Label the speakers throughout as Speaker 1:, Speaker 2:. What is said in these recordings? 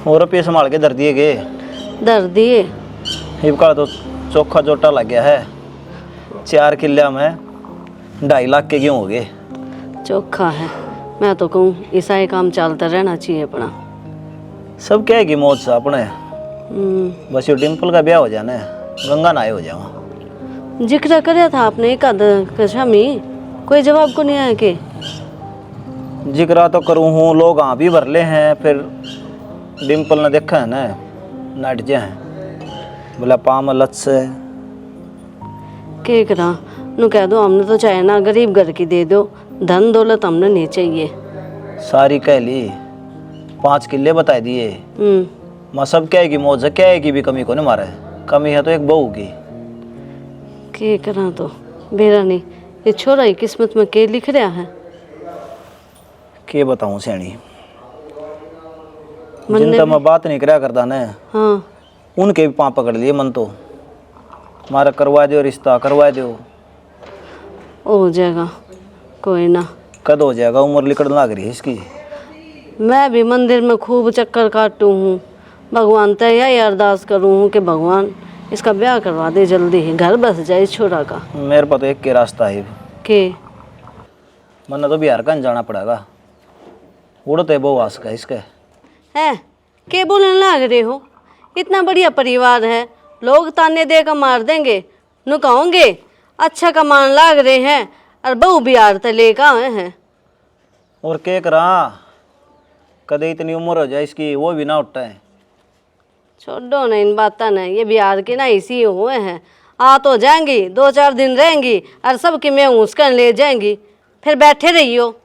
Speaker 1: और रुपये संभाल के धर दिए गए।
Speaker 2: धर दिए?
Speaker 1: इबका तो चोखा जोटा लग गया है। 4 किल्ला में 2.5 लाख के गेहूं हो गए।
Speaker 2: चोखा है। मैं तो कहूँ ऐसा ही काम चलता रहना चाहिए अपना।
Speaker 1: सब क्या है कि मौज सा अपने। बस ये डिम्पल का ब्याह हो जाना है, गंगा नहाए हो जाओ।
Speaker 2: जिक्र कराया था आपने एक आध शामी, कोई जवाब को नहीं आया के?
Speaker 1: जिक्र तो करूँ हूँ, लोग हाँ भी भरले हैं। फिर डिम्पल ने देखा है ना, नट जा है बोला पाम लत से
Speaker 2: के करा नु कह दो हमने तो चाहे ना गरीब घर की दे दो, धन दौलत हमने नहीं चाहिए।
Speaker 1: सारी कह ली, 5 किल्ले बता दिए। मैं सब क्या है कि मौज क्या है कि भी कमी को नहीं मारा है। कमी है तो एक बहू की।
Speaker 2: के करा तो बेरा नहीं, ये छोरा ही किस्मत में के लिख रहा है।
Speaker 1: के बताऊं सैनी, जिनका मैं बात नहीं करा करता ना,
Speaker 2: हाँ,
Speaker 1: उनके भी पाँव पकड़ लिए मन तो। मारा करवा दो रिश्ता, करवा दो।
Speaker 2: हो जाएगा, कोई ना।
Speaker 1: कद हो जाएगा, उम्र लिकड़ने लग रही है इसकी।
Speaker 2: मैं भी मंदिर में खूब चक्कर काटू हूँ, भगवान से यही अरदास करूँ हूँ कि भगवान इसका ब्याह करवा दे, जल्दी ही घर बस जाए इस छोरा का।
Speaker 1: मेरे पास तो एक के रास्ता है
Speaker 2: के
Speaker 1: मन्ना तो बिहार का जाना पड़ेगा। उड़ते बहु आस का इसके
Speaker 2: है। के बोलने लग रहे हो? इतना बढ़िया परिवार है, लोग ताने दे कर मार देंगे। नु कहोगे अच्छा कमान लाग रहे हैं और बहू बिहार ते लेकर आए हैं।
Speaker 1: और के करा, कदे इतनी उम्र हो जाए इसकी वो भी ना उठता है।
Speaker 2: छोड़ो ना इन बातों ने, ये बिहार के ना इसी हुए हैं। आ तो जाएंगी, 2-4 दिन रहेंगी और सबकी मैं उसका ले जाएंगी, फिर बैठे रहियो।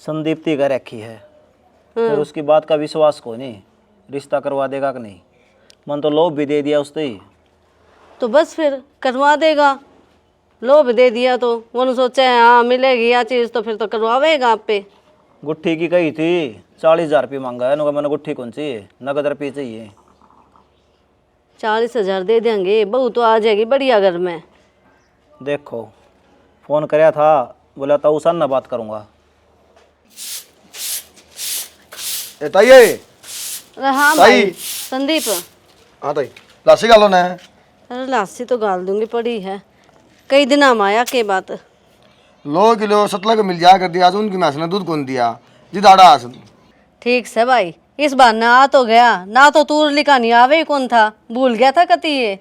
Speaker 1: संदीप्ति का रखी है और उसकी बात का विश्वास को नहीं, रिश्ता करवा देगा कि नहीं। मन तो लोभ भी दे दिया उसने ही।
Speaker 2: तो बस फिर करवा देगा। लोभ दे दिया तो वो सोचा है हाँ मिलेगी या चीज़, तो फिर तो करवावेगा आप पे।
Speaker 1: गुट्ठी की कही थी, 40,000 रुपये मांगा है। मैंने गुट्ठी कौन चाहिए, नगद रुपये चाहिए।
Speaker 2: 40,000 दे देंगे, बहू तो आ जाएगी बढ़िया घर में।
Speaker 1: देखो फ़ोन कराया था, बोला था उसन ना बात करूँगा।
Speaker 3: ताई
Speaker 2: हाँ भाई संदीप।
Speaker 3: हाँ ताई लासी गालो ना।
Speaker 2: अरे लासी तो गाल दूंगी पड़ी है, कई दिन हम आया के बात।
Speaker 3: लो किलो सतला को मिल जाया कर दिया, आज उनकी मैस ने दूध कौन दिया जी दाड़ा आस। ठीक
Speaker 2: से भाई, इस बार ना आ तो गया, ना तो तूर लिखा नहीं आवे कौन था, भूल गया था कती ये।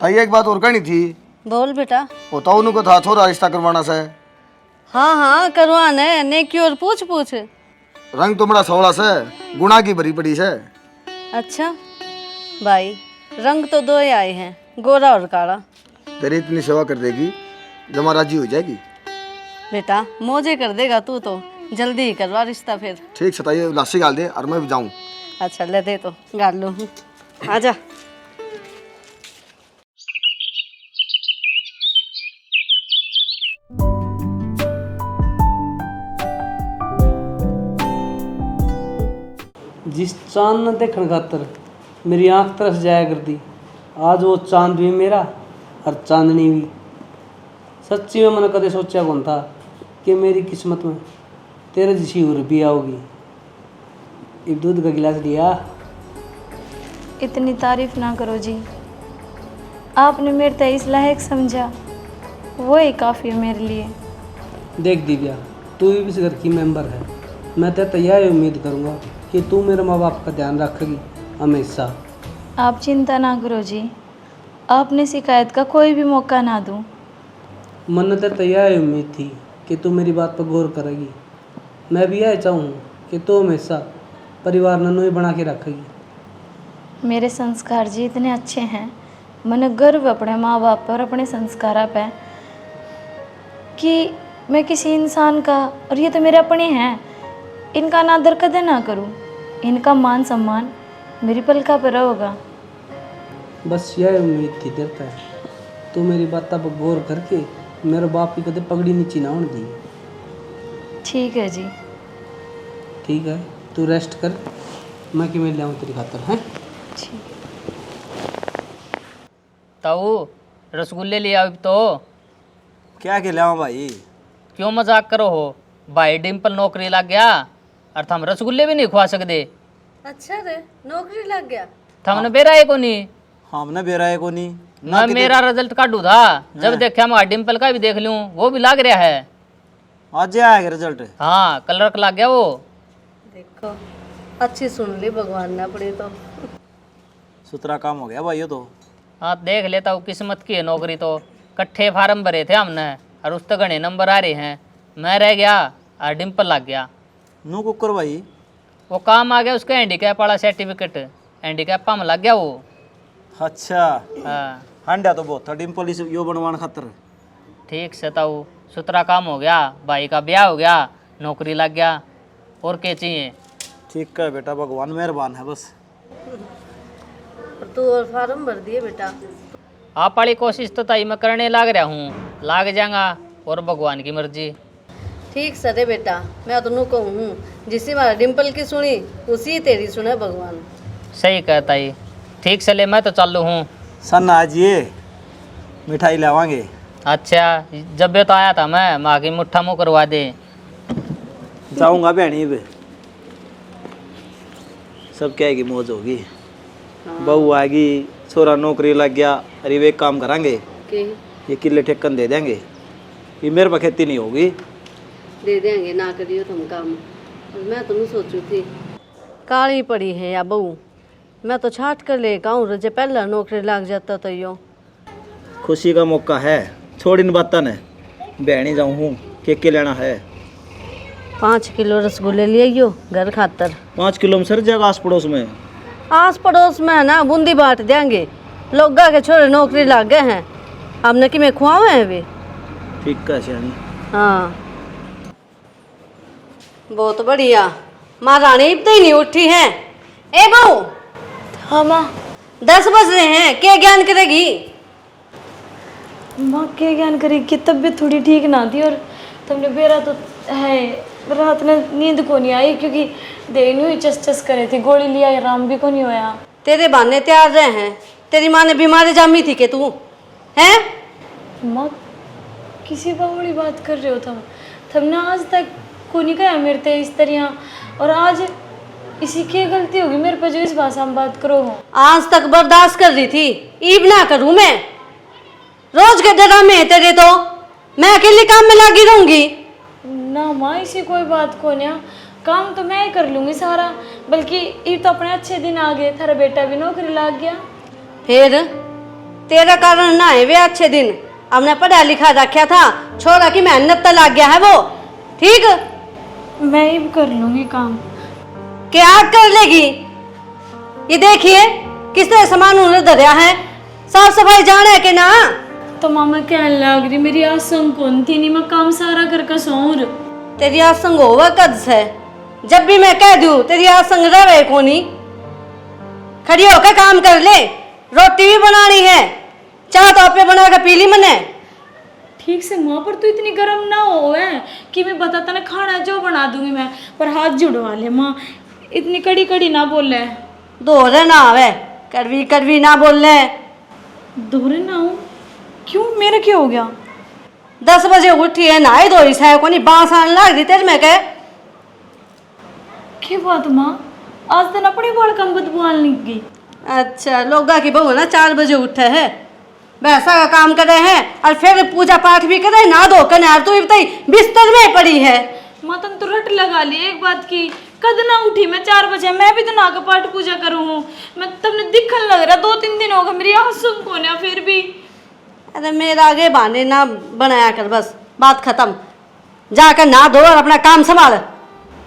Speaker 3: ताई एक बात और कहनी थी।
Speaker 2: बोल बेटा।
Speaker 3: होता उनको था छोरा रिश्ता करवाना से।
Speaker 2: हाँ हाँ करवाने ने की और पूछ।
Speaker 3: रंग तो बड़ा सवड़ा से, गुणा की भरी पड़ी से।
Speaker 2: अच्छा भाई, रंग तो 2 ही आए हैं, गोरा और काला।
Speaker 3: तेरी इतनी सेवा कर देगी जमा राजी हो जाएगी।
Speaker 2: बेटा मौजे कर देगा तू तो, जल्दी ही करवा रिश्ता फिर।
Speaker 3: ठीक से ताई लासी गाल दे और मैं भी जाऊँ।
Speaker 2: अच्छा ले दे तो गाल लूँ। आजा।
Speaker 4: जिस चांद न देखने खातर मेरी आंख तरस जाया करती, आज वो चांद भी मेरा और चांदनी भी। सच्ची में मैंने कदे सोचा कौन था कि मेरी किस्मत में तेरे जैसी उर भी आओगी। एक दूध का गिलास लिया।
Speaker 5: इतनी तारीफ ना करो जी, आपने मेरे तय इस लायक समझा, वो ही काफ़ी है मेरे लिए।
Speaker 4: देख दिव्या, तू भी इस घर की मेंबर है। मैं तेरे तैयार उम्मीद करूँगा कि तू मेरे माँ बाप का ध्यान रखेगी हमेशा।
Speaker 5: आप चिंता ना करो जी, आपने शिकायत का कोई भी मौका ना दूं।
Speaker 4: मन तेरे तैयार उम्मीद थी कि तू मेरी बात पर गौर करेगी। मैं भी यह चाहूँ कि तू हमेशा परिवार नन्नू ही बना के रखेगी।
Speaker 5: मेरे संस्कार जी इतने अच्छे हैं, मैंने गर्व अपने माँ बाप पर, अपने संस्कारा पे, कि मैं किसी इंसान का, और ये तो मेरे अपने हैं, इनका अनादर कदे ना करूं। इनका मान सम्मान मेरी पलका पर होगा।
Speaker 4: बस यह उम्मीद थी तेरे पे, तू मेरी बात पर गौर करके मेरे बाप की कदे पगड़ी नीची ना होने दी।
Speaker 5: ठीक है जी।
Speaker 4: ठीक है, तू रेस्ट कर, मैं कि मिल जाऊँ तेरी खातर हैं।
Speaker 5: ठीक।
Speaker 6: ताऊ रसगुल्ले ले आओ तो।
Speaker 1: क्या खिलाऊं भाई?
Speaker 6: क्यों मजाक करो हो भाई, डिम्पल नौकरी लग गया और हम रसगुल्ले भी नहीं खुआ सकते।
Speaker 2: अच्छा रे, नौकरी लग गया।
Speaker 6: थमने बेरा है को नहीं
Speaker 1: हमने बेरा है को नहीं
Speaker 6: मैं मेरा रिजल्ट काटू था जब देखा मैं डिम्पल का भी देख लूं वो भी लग रहा है।
Speaker 1: आज आएगा रिजल्ट।
Speaker 6: हाँ कलर लग गया वो।
Speaker 2: देखो अच्छी सुन ली भगवान ने अपनी तो।
Speaker 1: सुतरा काम हो गया भाई ये तो।
Speaker 6: हाँ देख लेता हूँ किस्मत की है नौकरी तो। कट्ठे फार्म भरे थे हमने और उस तक घने नंबर आ रहे हैं। मैं रह गया और डिम्पल लग गया।
Speaker 1: नू कुकर भाई
Speaker 6: वो काम आ गया उसका हैंडीकैप वाला सर्टिफिकेट हैंडीकैप में लग गया वो।
Speaker 1: अच्छा
Speaker 6: हाँ
Speaker 1: हंडा तो बहुत था डिम्पल इस यो बनवाने खातर।
Speaker 6: ठीक से ताऊ सुतरा काम हो गया भाई का ब्याह हो गया नौकरी लग गया और क्या चाहिए।
Speaker 1: ठीक है बेटा भगवान मेहरबान है बस।
Speaker 2: और तू और फार्म भर दिए बेटा।
Speaker 6: आप वाली कोशिश तो ताई मैं करने लग रहा हूँ लाग जाऊंगा और भगवान की मर्जी।
Speaker 2: ठीक सरे बेटा, मैं तो नु कहूँ जिसी हमारा डिम्पल की सुनी उसी तेरी सुने भगवान।
Speaker 6: सही कहता ही। ठीक से ले मैं तो चालू हूँ।
Speaker 1: सन आज ये मिठाई लावांगे।
Speaker 6: अच्छा जब भी तो आया था मैं माँ की मुट्ठा मुँह करवा दे।
Speaker 1: जाऊंगा भैनी पे सब क्या है कि मौज होगी। बहू आएगी छोरा नौकरी लग गया अरे वे काम करांगे
Speaker 2: कि
Speaker 1: ये किले ठेकन दे देंगे। ये मेरे पर खेती नहीं होगी।
Speaker 2: दे देंगे ना करियो तुम काम। और मैं तो नहीं सोचू थी काली पड़ी है या बहू। मैं तो छाट कर ले आऊँ रजे पहला नौकरी लग जाता तो यो।
Speaker 1: खुशी का मौका है छोड़ इन बातों ने। बहनी जाऊँ हूँ के लेना है।
Speaker 2: 5 किलो रसगुल्ले ले आइयो घर खातर।
Speaker 1: 5 किलो में सर जाएगा आस पड़ोस में।
Speaker 2: आस पड़ोस में ना बूंदी बांट देंगे। लोग के छोरे नौकरी लग गए हैं हमने कि मैं खुआवे हैं वे।
Speaker 1: ठीक है सियानी।
Speaker 2: हाँ बहुत बढ़िया। माँ रानी अब ही नहीं उठी है। ए बहू।
Speaker 5: हाँ माँ।
Speaker 2: 10 बज रहे हैं क्या ज्ञान करेगी।
Speaker 5: माँ क्या ज्ञान करेगी कि तबीयत थोड़ी ठीक ना थी और तुमने बेरा तो है रात में नींद को नहीं आई क्योंकि देनी हुई चस करे थी गोली लिया आराम भी को नहीं होया।
Speaker 2: तेरे बहाने तैयार रहे हैं। तेरी माँ ने बीमारी जामी थी कि तू है।
Speaker 5: माँ किसी बावड़ी बात कर रहे हो तुमने आज तक को नहीं कहा मेरे ते इस तरह और आज इसी की गलती होगी मेरे पर जो इस भाषा में बात करो हो।
Speaker 2: आज तक बर्दाश्त कर रही थी ईब ना करूँ मैं। रोज के ड्रामे है तेरे तो। मैं अकेले काम में लगी रहूंगी।
Speaker 5: ना माँ इसी कोई बात को नहीं काम तो मैं ही कर लूँगी सारा बल्कि ये तो अपने अच्छे दिन आ गए थारा बेटा भी नौकरी लग गया।
Speaker 2: फिर तेरा कारण ना है वे अच्छे दिन। हमने पढ़ा लिखा रखा था छोरा की मेहनत तो लग गया है वो। ठीक
Speaker 5: मैं ही कर लूँगी काम।
Speaker 2: क्या कर लेगी। ये देखिए किस तरह सामान उन्होंने धरिया है। साफ सफाई जाने के ना।
Speaker 5: तो मामा क्या लग रही मेरी आसंग कौन थी नहीं मैं काम सारा करके सोऊं।
Speaker 2: तेरी आसंग होगा कद से। जब भी मैं कह दूं तेरी आसंग रहे कोनी। खड़ी होकर काम कर ले। रोटी भी बनानी है चाह तो आपे बना के पी ली मैंने।
Speaker 5: ठीक से माँ पर तू इतनी गर्म ना हो है कि मैं बताता ना खाना जो बना दूंगी मैं पर हाथ जुड़वा ले माँ इतनी कड़ी कड़ी ना बोले।
Speaker 2: दोहरे ना आवे कड़वी कड़वी ना बोलने।
Speaker 5: दोहरे ना हूँ क्यों मेरा क्या हो गया।
Speaker 2: 10 बजे उठी है नहाई धोई से कोनी बांस आने लग दी तेरे में के।
Speaker 5: क्या बात माँ आज दिन अपनी बाल कम बदबू आने लग गई।
Speaker 2: अच्छा लोगा की बहू ना 4 बजे उठे है वैसा का काम करे हैं और फिर पूजा पाठ भी करे ना धो कर नहर तू बताई बिस्तर में पड़ी है।
Speaker 5: माँ तुम तो रट लगा ली एक बात की कद ना उठी मैं 4 बजे मैं भी तो ना का पाठ पूजा करूँ हूँ मैं तुमने दिखने लग रहा 2-3 दिन होगा मेरी आंसू को ना फिर भी।
Speaker 2: अरे मेरा आगे बहाने ना बनाया कर बस बात खत्म। जाकर ना धो और अपना काम संभाल।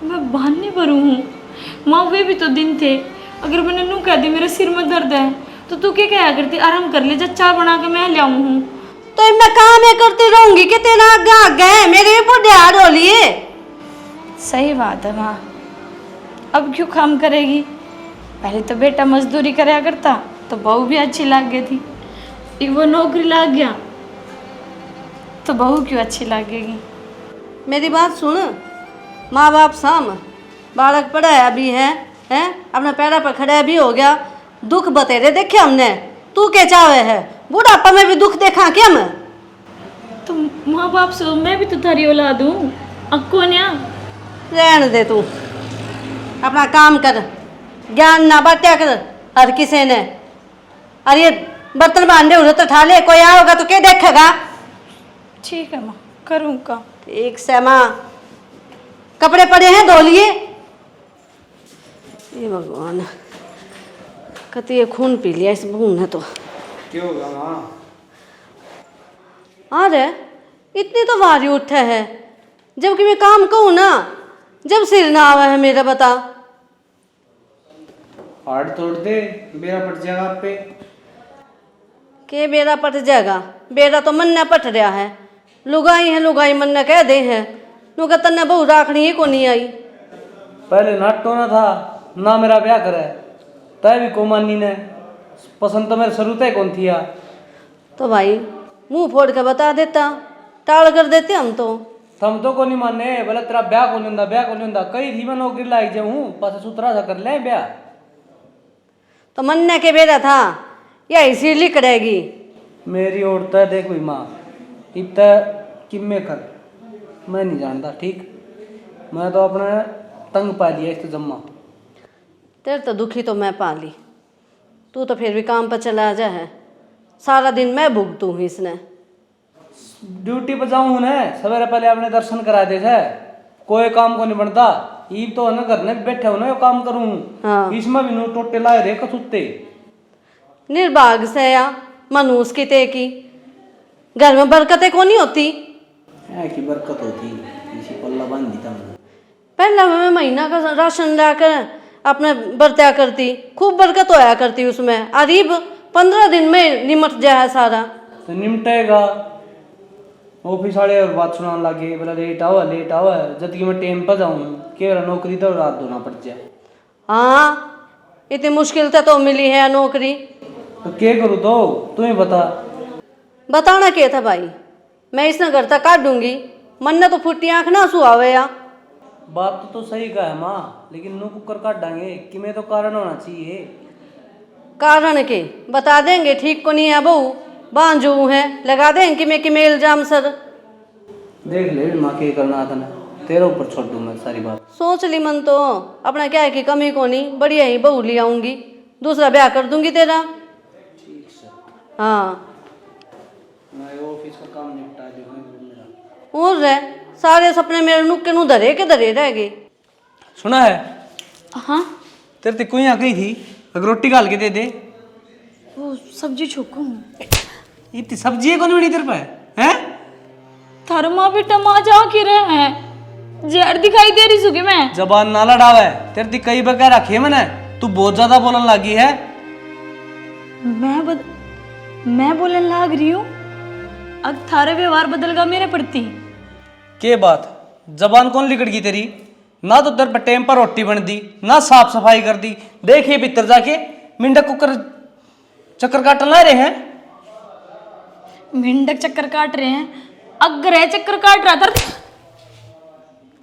Speaker 5: मैं बहाने पर हूँ माँ वे भी तो दिन थे अगर मैंने नू कह दी मेरे सिर में दर्द है तो तू क्या कहा करती आराम कर ले जब चाय बना के मैं ले आऊँ हूँ।
Speaker 2: तो मैं काम ही करती रहूंगी कि तेरा आगे है मेरे भी बुढ़े हाथ हो लिए।
Speaker 5: सही बात है माँ अब क्यों काम करेगी पहले तो बेटा मजदूरी कराया करता तो बहू भी अच्छी लग गई थी एक वो नौकरी लग गया तो बहू क्यों अच्छी लगेगी।
Speaker 2: मेरी बात सुन। माँ बाप साम बालक पढ़ाया भी है अपना पैरा पर खड़ा भी हो गया। दुख बतेरे देखे हमने। तू क्या चाहे है बुढ़ापा में भी दुख देखा क्या मैं।
Speaker 5: तो माँ बाप से मैं भी तो थारी औलाद हूँ अक्को न्या।
Speaker 2: रहने दे तू अपना काम कर ज्ञान ना बांटा कर हर किसी ने। अरे ये बर्तन बांधे उधर तो ठा ले, कोई आओगा तो क्या देखेगा।
Speaker 5: ठीक है माँ, करूँगा।
Speaker 2: ठीक से माँ, कपड़े पड़े हैं धो लिए। ये भगवान, कति ये खून पी लिया इस बहू ने तो।
Speaker 3: क्या होगा माँ?
Speaker 2: अरे इतनी तो भारी उठे है, जबकि मैं काम कहूँ ना, जब सिर ना आवा है मेरा, बता।
Speaker 4: हाथ तोड़ दे, बेरा पट जाएगा आप पे।
Speaker 2: के बेरा पट जाएगा? बेरा तो मन न पट रहा है। लुगाई है, लुगाई मन न कह दे है। नुका तन्ने बहू राखनी ही को नहीं आई।
Speaker 4: पहले नाटो ना था ना, मेरा ब्याह करे तय भी को मानी ने। पसंद तो मेरे शुरू तय कौन थी यार।
Speaker 2: तो भाई मुंह फोड़ के बता देता, टाल कर देते हम तो।
Speaker 4: थम तो को नहीं माने, बोले तेरा ब्याह को नहीं होंदा, ब्याह को नहीं होंदा। कई थी मैं नौकरी लाई जाऊँ, पास सुतरा सा कर ले ब्याह।
Speaker 2: तो मन्ने के बेरा था या इसी लिख रहेगी।
Speaker 4: मेरी औरत है देख भाई माँ, इत किम्मे कर मैं नहीं जानता, ठीक। मैं तो अपने तंग पा लिया इस जम्मा।
Speaker 2: तेरे तो दुखी तो मैं पा ली, तू तो फिर भी काम पर चला जा है। सारा दिन मैं भुगतू हूँ इसने।
Speaker 4: ड्यूटी पर जाऊँ ना, सवेरे पहले अपने दर्शन करा दे थे। कोई काम को नहीं बनता, ईब तो ना घर में बैठे हो ना, यो काम करूँ।
Speaker 2: हाँ।
Speaker 4: इसमें भी नो टोटे लाए रे कसुत्ते।
Speaker 2: निर्भाग से या मनूस की ते की घर में बरकतें को नहीं होती।
Speaker 4: है की बरकत होती, इसी पल्ला बांध दी तुमने।
Speaker 2: पहला मैं महीना का राशन लाकर अपने बरत्या करती, खूब बरकत होया करती उसमें। अरीब 15 दिन में निमट जाए सारा।
Speaker 4: तो निमटेगा। ऑफिस वाले और बात सुनाने लगे, बोला लेट आओ जब कि मैं टाइम पर जाऊँ केवल नौकरी तो रात धोना पड़ जाए।
Speaker 2: हाँ, इतनी मुश्किल से तो मिली है नौकरी।
Speaker 4: तो क्या करूँ तो तुम्हें बता।
Speaker 2: बताना क्या था भाई, मैं इसने घर तक काट दूंगी। मन ने तो फुटी आंख ना सुहावे या।
Speaker 4: बात तो सही कहा है माँ, लेकिन नो कुकर काट डांगे कि मैं तो कारण होना चाहिए।
Speaker 2: कारण के बता देंगे, ठीक को नहीं है बहू, बांझू है, लगा देंगे कि मैं इल्जाम सर।
Speaker 4: देख ले माँ के करना आता ना, तेरे ऊपर छोड़ दूँ मैं सारी बात।
Speaker 2: सोच ली मन तो, अपना क्या है कि कमी को नहीं, बढ़िया ही बहू ले आऊंगी, दूसरा ब्याह कर दूंगी तेरा। हाँ,
Speaker 4: मैं ऑफिस का काम निपटा दूँ।
Speaker 2: और रह सारे सपने मेरे नुक्के नु धरे के धरे रह गए।
Speaker 4: सुना है
Speaker 5: हाँ,
Speaker 4: तेरे को यहाँ गई थी, अगर रोटी गाल के दे दे।
Speaker 5: वो सब्जी छोकू।
Speaker 4: इतनी सब्जी है कौन बड़ी तेरे पे हैं?
Speaker 5: थारा माँ बेटा माँ जा के रहे हैं, जहर दिखाई दे रही सुगी मैं।
Speaker 4: जबान ना लड़ावे, तेरे दी कई बगैर रखी है मैंने, तू बहुत ज्यादा बोलने लगी है।
Speaker 5: मैं बोलने लग रही हूँ, अब थारे व्यवहार बदल गा मेरे प्रति।
Speaker 4: के बात, जबान कौन लिकड़ गई तेरी? ना तो तेरे पर टाइम पर रोटी बन दी, ना साफ सफाई कर दी। देखिए भीतर जाके मिंडक कुकर चक्कर काटने ला रहे हैं।
Speaker 5: मिंडक चक्कर काट रहे हैं, अगर है चक्कर काट रहा था।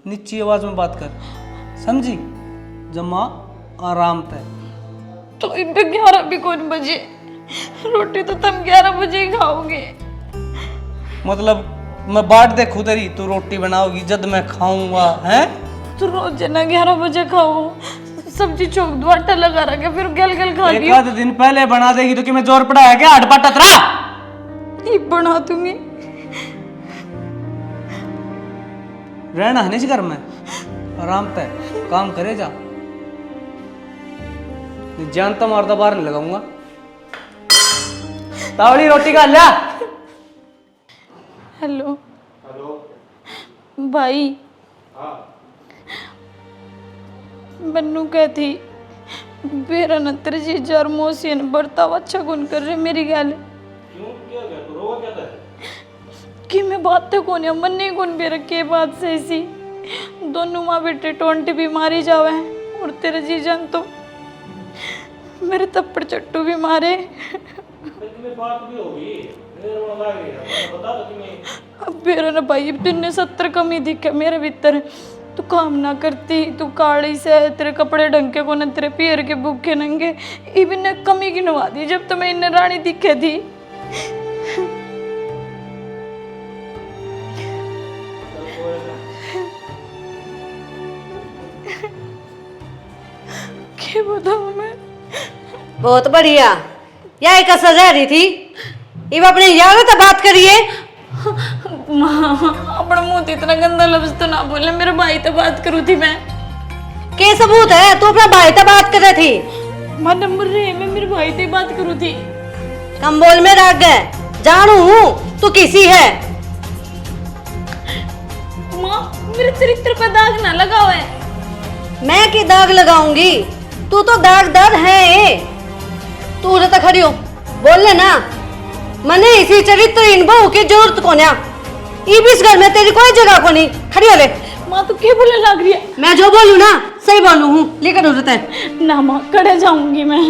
Speaker 4: नीची आवाज में बात कर, समझी? जमा आराम पे।
Speaker 5: तो इन 11 भी कौन बजे, रोटी तो तुम 11 बजे ही खाओगे।
Speaker 4: मतलब मैं बाट देखूं तेरी, तू रोटी बनाओगी जब मैं खाऊंगा हैं?
Speaker 5: तो रोज ना 11 बजे खाओ, सब्जी चौक दो, आटा लगा रखा फिर गल गल खा
Speaker 4: एक
Speaker 5: लियो।
Speaker 4: आध दिन पहले बना देगी तो कि मैं जोर पड़ा है क्या? हट पटा तेरा
Speaker 5: ये बना दूंगी।
Speaker 4: रहना है नहीं घर में, आराम पे काम करे जा। जानता मारता बाहर नहीं लगाऊंगा। तावड़ी रोटी का लिया।
Speaker 5: हेलो भाई, बन्नू कहती बेरा नतर जी जार मोसियन बर्ताव अच्छा कौन कर रहे मेरी गल। कि मैं बात तो कौन है, मन नहीं कौन बेरा के बात से ऐसी दोनों माँ बेटे टोंटे भी मारी जावे हैं, और तेरे जी जान तो मेरे तप्पड़ चट्टू भी मारे। अब बेरा ना भाई, तुमने 70 कमी दिखे मेरे भीतर। तू काम ना करती, तू काली से, तेरे कपड़े ढंग के को न, तेरे पैर के भूखे नंगे, इवन ने कमी गिनवा दी जब तो मैं इन्हें रानी दिखे थी। क्या बताऊं
Speaker 2: बहुत बढ़िया। यह एक सजा रही थी। अब अपने यारों से बात करिए।
Speaker 5: अपना मुंह तो इतना गंदा लफ्ज तो ना बोले, मेरे भाई तो बात करूँ थी मैं।
Speaker 2: के सबूत है तू अपना भाई से बात कर रही थी?
Speaker 5: मां नंबर रे, मैं मेरे भाई से बात करूँ थी।
Speaker 2: कम बोल में राग गए, जानू हूँ तू किसी है।
Speaker 5: मां मेरे चरित्र पर दाग ना लगाओ है।
Speaker 2: मैं की दाग लगाऊंगी? तू तो दागदार है। तू उधर तक खड़ी हो, बोल लेना। मने इसी चरित्रहीन बहू की जरूरत को ना। इस घर में तेरी कोई जगह को नहीं। खड़ी हो ले।
Speaker 5: मां तू क्या बोलने लग रही है?
Speaker 2: मैं जो बोलूं ना सही बोलू हूँ। लेकर उधर तक
Speaker 5: ना मां, कड़े जाऊंगी मैं।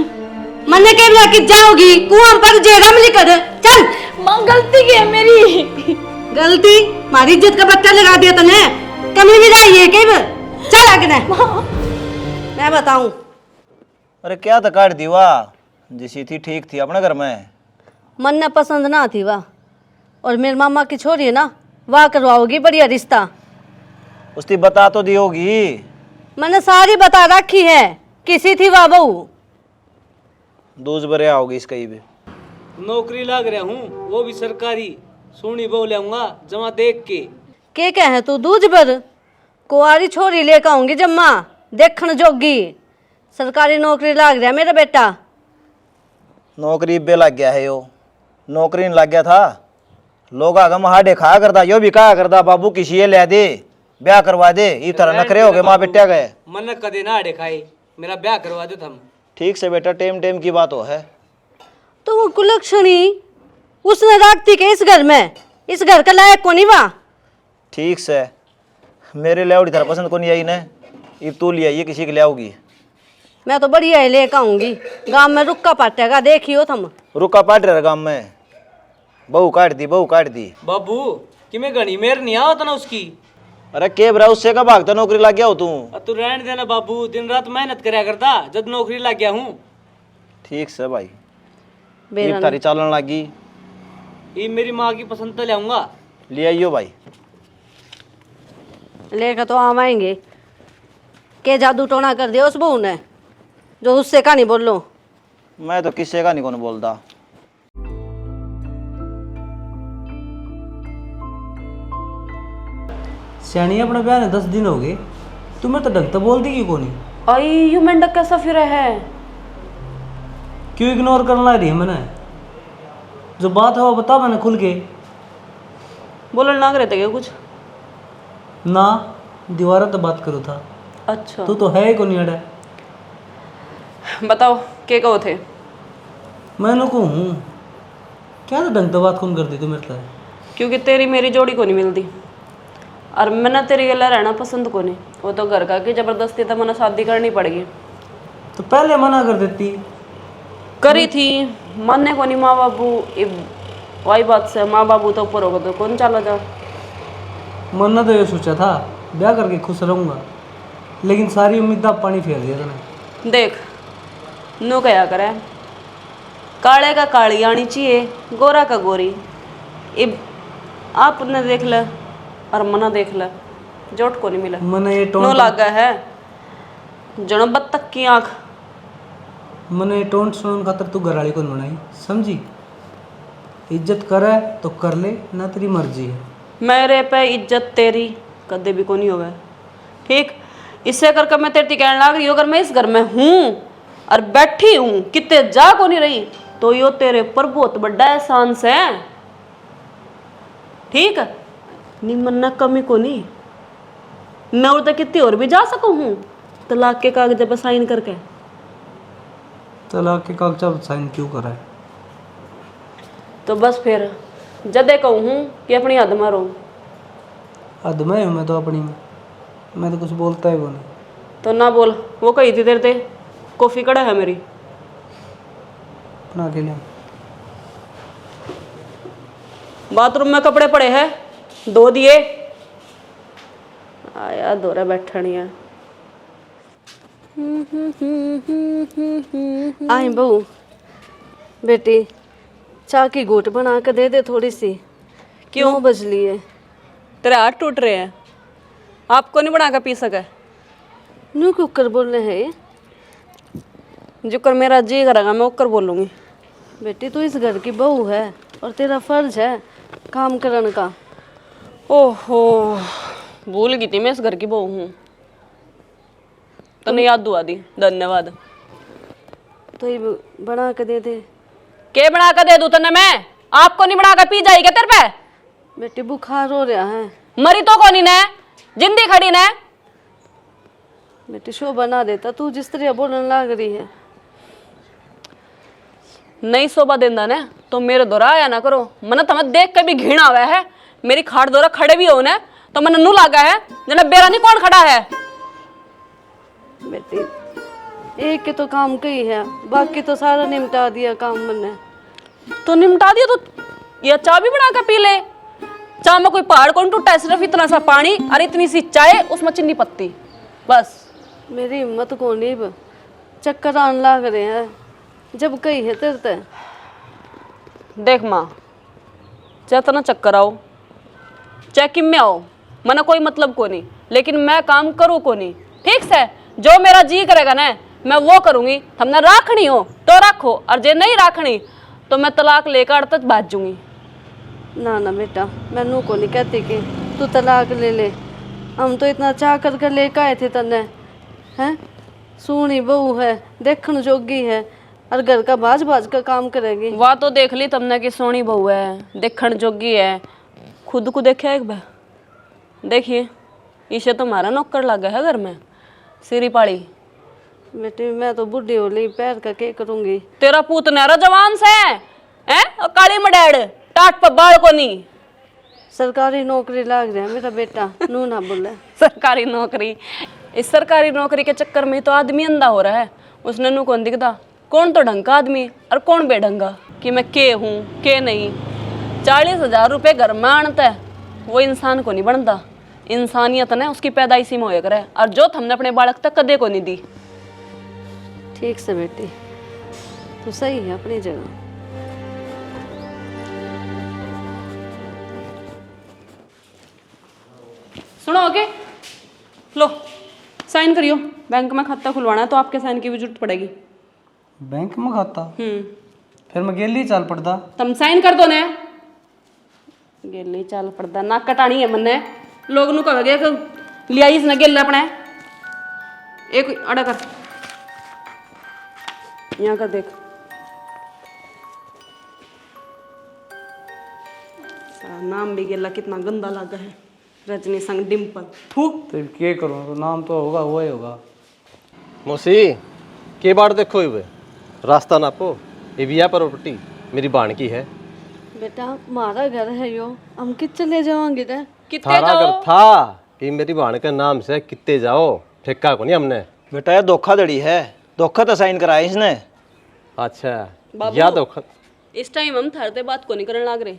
Speaker 2: मने के लेके जाओगी कुआं पर जेरम लिखद। चल।
Speaker 5: मां गलती की है मेरी।
Speaker 2: गलती? हमारी इज्जत का बट्टा लगा दिया तने। कमी भी आई है कई बार। चल आगे ने। मैं बताऊं।
Speaker 1: अरे क्या तो काट दी वाह, जिसी थी ठीक थी अपने घर में।
Speaker 2: मन ने पसंद ना थी वाह, और मेरे मामा की छोरी है ना, वाह करवाओगी बढ़िया रिश्ता।
Speaker 1: उसकी बता तो दी होगी।
Speaker 2: मैंने सारी बता रखी है। किसी थी वाह बहू।
Speaker 1: दूज बरे आओगी इसका भी।
Speaker 4: नौकरी लाग रहा हूँ, वो भी सरकारी। सोनी बहू लाऊंगा जमा देख के
Speaker 2: कहे तू दूज पर कुआरी छोरी लेकर आऊंगी जम्मा देखण जोगी। सरकारी नौकरी लाग रहा मेरा बेटा।
Speaker 1: नौकरी बे लग गया है यो, नौकरी नहीं लग गया था। लोग आगे महाडे खाया करता, यो भी कहा करता बाबू किसी ये ले दे, ब्याह करवा दे। इस तरह नखरे हो गए माँ बेटा गए।
Speaker 4: मन कदे ना आड़े खाए, मेरा ब्याह करवा दो तुम।
Speaker 1: ठीक से बेटा, टेम टेम की बात हो है।
Speaker 2: तो वो कुलक्षणी उसने रखती के इस घर में, इस घर का लायक को नहीं वा।
Speaker 1: ठीक से मेरे ले तरह पसंद को नहीं आई ने, अब तू ले आइए किसी के ले आओगी।
Speaker 2: मैं तो बढ़िया ही लेकर आऊंगी। गांव में रुक्का पाटेगा देखियो तुम।
Speaker 1: रुका पाट रहा गांव में, बहू काट दी बहू काट दी।
Speaker 4: बाबू कि मैं घनी मेर नहीं आओ ना उसकी।
Speaker 1: अरे के बरा उससे का भागता नौकरी लग गया हो तू।
Speaker 4: तू रहने देना बाबू, दिन रात मेहनत करया करता, जब नौकरी लग गया हूँ।
Speaker 1: ठीक से भाई,
Speaker 2: बेरा
Speaker 1: अब तारी चालन लगी।
Speaker 4: ये मेरी माँ की पसंद तो लाऊंगा।
Speaker 1: ले आइयो भाई।
Speaker 2: लेकर तो आवाएंगे। के जादू टोना कर दिया उस बहू ने, जो उससे का नहीं बोल लो।
Speaker 1: मैं तो किसी का नहीं कौन बोलता।
Speaker 4: सियानी अपने ब्याह ने 10 दिन हो गए, तुम्हें तो ढंग तो बोल दी क्यों कोनी?
Speaker 5: आई यू मेंढक कैसा फिर है?
Speaker 4: क्यों इग्नोर करना रही है मैंने? जो बात है वो बता मैंने खुल के।
Speaker 5: बोलने लग रहे थे क्या कुछ?
Speaker 4: ना, दीवारा तो बात करो था।
Speaker 5: अच्छा
Speaker 4: तू तो है ही कोनी अड़ा।
Speaker 5: बताओ के कहो थे?
Speaker 4: मैं को हूँ क्या तो ढंग तो बात कौन कर दी तू मेरे लिए?
Speaker 5: क्योंकि तेरी मेरी जोड़ी को नहीं मिलती, और मैंने तेरी गला रहना पसंद को नहीं। वो तो घर का की जबरदस्ती था, मैंने शादी करनी पड़ेगी।
Speaker 4: तो पहले मना कर देती।
Speaker 5: करी थी, मानने को नहीं माँ बाबू। वही बात से माँ बाबू तो ऊपर होगा तो कौन चला जा।
Speaker 4: मरना तो ये सोचा था ब्याह करके खुश रहूँगा, लेकिन सारी उम्मीद आप पानी फेर दिया तूने।
Speaker 5: देख नो क्या करे, काले का काली आनी चाहिए, गोरा का गोरी। इब आपने देख ले और मना देख ले, जोट को नहीं मिला।
Speaker 4: मने ये
Speaker 5: नो
Speaker 4: टोन
Speaker 5: लागा है जनो बत्तख की आंख।
Speaker 4: मने ये टोन सुनने खातर तू घरवाली को बनाई, समझी? इज्जत करे तो कर ले, ना तेरी मर्जी है।
Speaker 5: मेरे पे इज्जत तेरी कदे भी को नहीं होगा, ठीक? इससे करके मैं तेरी कहने लग रही हूँ, अगर मैं इस घर में हूँ और बैठी हूँ कितने जा को नहीं रही, तो यो तेरे पर बहुत बड़ा एहसान से, ठीक? निमन ना कमी को नहीं। मैं और तक कितनी और भी जा सकूँ हूँ तलाक के कागज पर साइन करके।
Speaker 4: तलाक के कागजात साइन क्यों करा है?
Speaker 5: तो बस फिर जदे कहूँ हूँ कि अपनी हद में रहो।
Speaker 4: हद में हूँ मैं तो अपनी में, मैं तो कुछ बोलता ही वो नहीं।
Speaker 5: तो ना बोल, वो कही थी तेरे ते कॉफी कड़ा है मेरी।
Speaker 4: बना के लिया।
Speaker 5: बाथरूम में कपड़े पड़े हैं, धो दिए। आया दोरा बैठनी है।
Speaker 2: आई बहू, बेटी चाय की घूट बना के दे दे थोड़ी सी। क्यों बजली है?
Speaker 5: तेरे हाथ टूट रहे हैं, आपको नहीं बना कर पी सके?
Speaker 2: न्यू कुकर बोल रहे हैं।
Speaker 7: जो कर मेरा जी करेगा मैं ओकर बोलूँगी।
Speaker 2: बेटी तू इस घर की बहू है और तेरा फर्ज है काम करने का।
Speaker 7: ओहो, भूल गई थी मैं इस घर की बहू हूँ। तने याद दुआ दी, धन्यवाद।
Speaker 2: तो ये बना के दे दे।
Speaker 7: के बना कर दे दूँ तने मैं? आपको नहीं बना कर पी जाएगी तेरे पे?
Speaker 2: बेटी बुखार हो रहा है।
Speaker 7: मरी तो कौन ने, जिंदी खड़ी ने।
Speaker 2: बेटी शो बना देता, तू जिस तरह बोलने लग रही है।
Speaker 7: नहीं शोभा देंदा ने तो मेरे दोरा आया ना करो। मन तुम्हें देख के भी घृणा हुआ है। मेरी खाट दोरा खड़े भी हो ने तो मन नू लागा है जना बेरा नहीं कौन खड़ा है।
Speaker 2: बेटी एक के तो काम कही है, बाकी तो सारा निपटा दिया काम मैंने।
Speaker 7: तो निमटा दिया तो ये चाय भी बना कर पी ले। चाय में कोई पहाड़ कौन टूटा है, सिर्फ इतना सा पानी और इतनी सी चाय, उसमें चीनी पत्ती, बस।
Speaker 2: मेरी हिम्मत को नहीं, चक्कर आने लग रहे हैं जब कही है तेरे ते।
Speaker 7: देख माँ, चाहे तना चक्कर आओ चाहे किम में आओ, मना कोई मतलब को नहीं, लेकिन मैं काम करूँ को नहीं, ठीक से। जो मेरा जी करेगा ना मैं वो करूँगी। हमने राखनी हो तो रखो, और जे नहीं राखनी तो मैं तलाक लेकर तक भाज जूंगी।
Speaker 2: ना ना बेटा, मैं नू को नहीं कहती कि तू तलाक ले ले। हम तो इतना चाह कर लेकर आए थे तने, हैं? सोनी बहू है, देखने जोगी है, और घर का भाज भाज का काम करेगी।
Speaker 7: वाह तो देख ली तुमने कि सोनी बहू है, देखण जोगी है। खुद को देखा एक बार, देखिए इसे तुम्हारा नौकर लगा है घर में, सिरी पाड़ी।
Speaker 2: बेटी मैं तो बुढ़ी हो ली, पैर का के करूंगी।
Speaker 7: तेरा पूत नहरा जवान से है, और काली मडेड़ टाट पर बाल को नहीं।
Speaker 2: सरकारी नौकरी लाग रहा है मेरा बेटा, नू ना बोले।
Speaker 7: सरकारी नौकरी, इस सरकारी नौकरी के चक्कर में तो आदमी अंधा हो रहा है। उसने नू कौन दिखता, कौन तो ढंग का आदमी और कौन बेढंगा, कि मैं के हूँ के नहीं। 40,000 रुपये घर में आणता है, वो इंसान को नहीं बनता। इंसानियत ने उसकी पैदाइशी में होया करे, और जो हमने अपने बालक तक कदे को नहीं दी।
Speaker 2: ठीक से बेटी, तू सही है अपनी जगह।
Speaker 7: सुनो ओके, लो साइन करियो। बैंक में खाता खुलवाना है तो आपके साइन की भी जरूरत पड़ेगी।
Speaker 4: बैंक में खाता? फिर मैं गेली चाल पड़ता।
Speaker 7: तुम साइन कर दो ने। गेली चाल पड़ता ना कटानी है मन्ने। लोग नु कहोगे कि लिया इसने गेल अपने। एक अड़ा कर, यहाँ का देख। सारा नाम भी गेला कितना गंदा लगा है, रजनी संग डिम्पल।
Speaker 4: थू, तो क्या करूँ, तो नाम तो होगा वो ही होगा।
Speaker 8: मौसी के बार देखो ये रास्ता नापो, ये भी प्रॉपर्टी मेरी बाण की है।
Speaker 2: बेटा हमारा घर है यो, हम कित चले जाओगे रे?
Speaker 7: कितने
Speaker 8: थारा
Speaker 7: जाओ?
Speaker 8: घर था कि मेरी बाण के नाम से कितने जाओ, ठेका को नहीं हमने।
Speaker 1: बेटा ये धोखाधड़ी है, धोखा तो साइन कराया इसने।
Speaker 8: अच्छा
Speaker 7: बाबू,
Speaker 8: या धोखा।
Speaker 7: इस टाइम हम थारते बात को नहीं करने लाग रहे,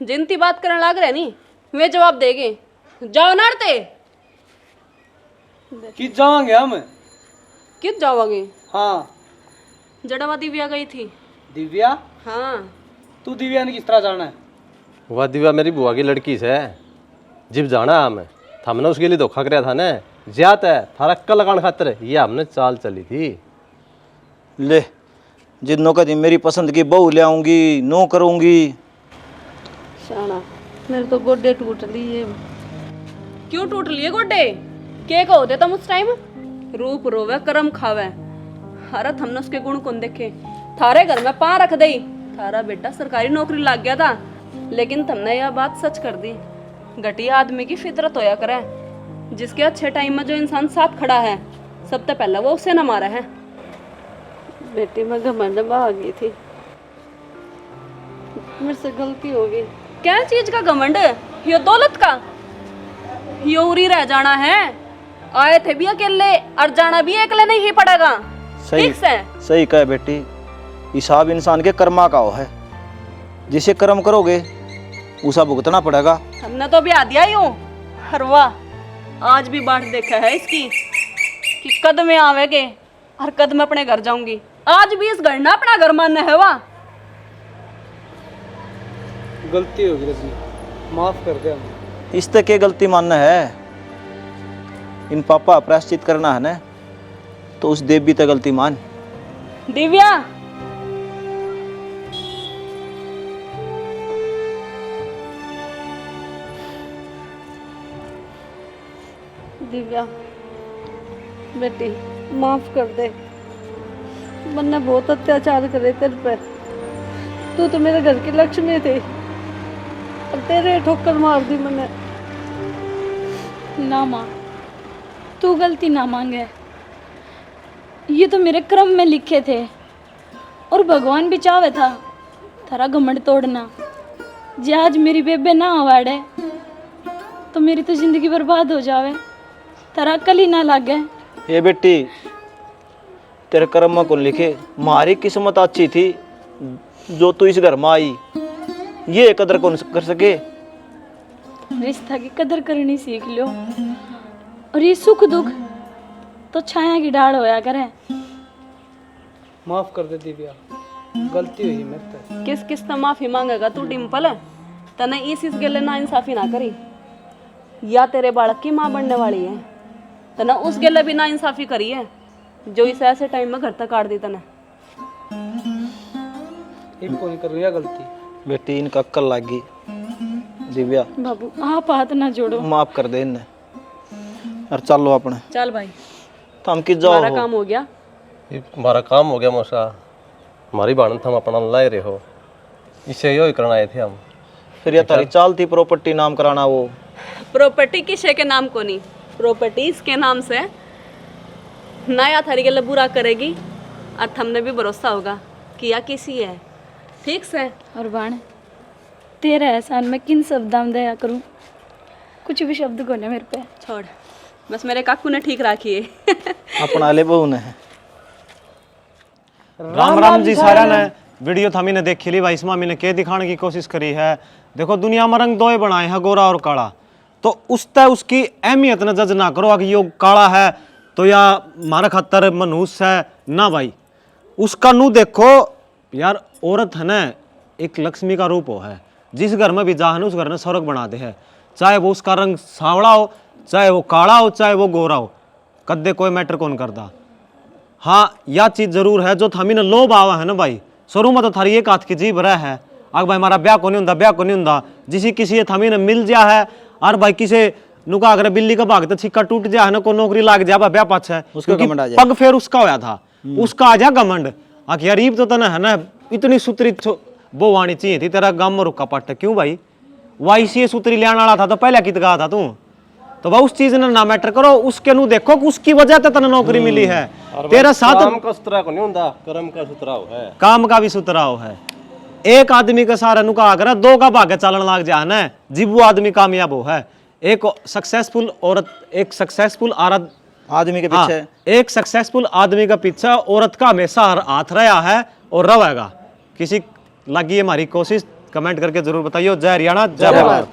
Speaker 7: जिनती बात करने लाग रहे नहीं वे जवाब देंगे। जाओ नारते।
Speaker 4: किस जाएंगे हम?
Speaker 7: कित जाओगे?
Speaker 4: हाँ।
Speaker 7: जड़वा दिव्या गई थी।
Speaker 4: दिव्या?
Speaker 7: हाँ।
Speaker 4: तू दिव्या ने किस तरह जाना है?
Speaker 8: वह दिव्या मेरी बुआ की लड़की से जिब जाना हमें, हमने उसके लिए धोखा कराया था ना, ज्यादा है थारा कल लगाने खातिर ये हमने चाल चली थी।
Speaker 1: ले जिन्हों का मेरी पसंद की बहू ले आऊंगी, नो करूंगी।
Speaker 2: शाना मेरे तो गोडे टूट लिए।
Speaker 7: क्यों टूट लिए गोडे? के कहो थे तुम उस टाइम? रूप रोवे कर्म खावे। हरत हमने उसके गुण कौन देखे? थारे घर में पा रख दई, थारा बेटा सरकारी नौकरी लग गया था, लेकिन तुमने यह बात सच कर दी। घटिया आदमी की फितरत होया करे, जिसके अच्छे टाइम में जो इंसान साथ खड़ा है सबसे पहले वो उसे न मारा है।
Speaker 2: बेटी मैं घमंड में आ गई थी, मेरे से गलती हो गई।
Speaker 7: क्या चीज का घमंड? यो दौलत का? यो उरी रह जाना है। आए थे भी अकेले और जाना भी अकेले नहीं ही पड़ेगा।
Speaker 1: सही
Speaker 7: ठीक से?
Speaker 1: सही कहे बेटी, हिसाब इंसान के कर्मा का हो है, जिसे कर्म करोगे उसा भुगतना पड़ेगा।
Speaker 7: हमने तो ब्याह दिया यूं हरवा, आज भी बाट देखा है इसकी कि कद में आवेगे और कद में अपने घर जाऊंगी। आज भी इस घर ना अपना घर मानना है। वाह
Speaker 4: गलती होगी रजनी, माफ कर दे हमें।
Speaker 1: इस तक के गलती मानना है, इन पापा प्रायश्चित करना है ना, तो उस देवी तक गलती मान।
Speaker 7: दिव्या, दिव्या बेटी माफ कर दे, मैंने बहुत अत्याचार करे तेरे पे। तू तो मेरे घर की लक्ष्मी थी और तेरे ठोकर मार दी मैंने।
Speaker 5: ना माँ, तू गलती ना मांगे, ये तो मेरे क्रम में लिखे थे और भगवान भी चाहे था थारा घमंड तोड़ना। जे आज मेरी बेबे ना आवाड़े तो मेरी तो जिंदगी बर्बाद हो जावे, थारा अकल ही ना लागे।
Speaker 1: ये बेटी तेरे कर्म में कौन लिखे, हमारी किस्मत अच्छी थी जो तू इस घर में आई, ये कदर कौन कर सके।
Speaker 5: रिश्ता की कदर करनी सीख लो, और ये सुख दुख तो छाया की डाल होया करे।
Speaker 4: माफ कर दे दिव्या, गलती हुई मेरे से।
Speaker 7: किस किस से माफी मांगेगा तू डिम्पल? तने इस गले ना इंसाफी ना करी, या तेरे बालक की माँ बनने वाली है, तने उस गले भी ना इंसाफी करी है जो इस ऐसे टाइम में घर तक काट दी तने।
Speaker 4: एक कौन कर रही है गलती?
Speaker 1: बेटी इनका अक्ल लागी। दिव्या
Speaker 5: बाबू आप हाथ ना जोड़ो,
Speaker 1: माफ कर दे इन्हें और चलो अपने।
Speaker 7: चल भाई,
Speaker 1: थम की जाओ
Speaker 7: हमारा
Speaker 1: हो।
Speaker 7: काम हो गया।
Speaker 8: ये हमारा काम हो गया मौसा, हमारी बाणन हम अपना लाए रहे हो, इसे यो ही करना आए थे हम।
Speaker 1: फिर ये तारी चालती प्रॉपर्टी नाम कराना वो।
Speaker 7: प्रॉपर्टी किसे के नाम को नहीं, प्रॉपर्टी इसके नाम से नया थारी गले बुरा करेगी और हमने भी भरोसा होगा किया किसी है, ठीक से।
Speaker 5: और बाण तेरा एहसान मैं किन शब्दां में दया करूं, कुछ भी शब्द को ना मेरे पे।
Speaker 7: छोड़, बस मेरे काकू ने ठीक राखी है।
Speaker 1: अपना ले बहू ने।
Speaker 9: राम राम जी सारा ने वीडियो था मैंने देखी ली भाई, इसमें मैंने के दिखाने की कोशिश करी है। देखो दुनिया में रंग दो ही बनाए हैं, गोरा और काला, तो उस तय उसकी अहमियत न जज ना करो कि यो काला है तो या हमारा खतर मनुष्य है ना भाई। उसका नू देखो यार, औरत है ना एक लक्ष्मी का रूप हो है, जिस घर में भी जा है ना उस घर ने स्वर्ग बना दे है। चाहे वो उसका रंग सांवला हो, चाहे वो काला हो, चाहे वो गोरा हो, कद्दे कोई मैटर कौन करता। हाँ यह चीज जरूर है जो थमी ने लोभ आवा है ना भाई, शुरू में तो थारी एक हाथ की जीभ रहा है, अग भाई हमारा ब्याह को नहीं होता, ब्याह को नहीं होता, जिसी किसी थमी ने मिल जा है और भाई किसी नुका अगर बिल्ली का भाग तो छिक्का टूट जा है ना, को नौकरी लाग जा ब्याह पाछे क्योंकि पग फेर उसका होया था, उसका आ जा घमंड आखिर यार तो तना है ना इतनी सुतरी वो वाणी चाहिए थी तेरा गांव में रुका पट्ट क्यों भाई, वाई सी सुतरी लेने वाला था तो पहले कित कहा था तू, तो भाई उस चीज ने ना मैटर करो, उसके नु देखो कि उसकी वजह से तना नौकरी मिली है। तेरा साथ
Speaker 8: काम का सुतरा को नहीं होता, कर्म का सुतराव है,
Speaker 9: काम का भी सुतराव है। एक आदमी का सारा नुका अगर दो का भाग्य चलन लाग जा ना, जब वो आदमी कामयाब हो है। एक सक्सेसफुल औरत, एक सक्सेसफुल औरत
Speaker 1: आदमी के पीछे,
Speaker 9: एक सक्सेसफुल आदमी का पीछे औरत का हमेशा हाथ रहा है और रहेगा। किसी लगी हमारी कोशिश कमेंट करके जरूर बताइए। जय हरियाणा, जय भारत।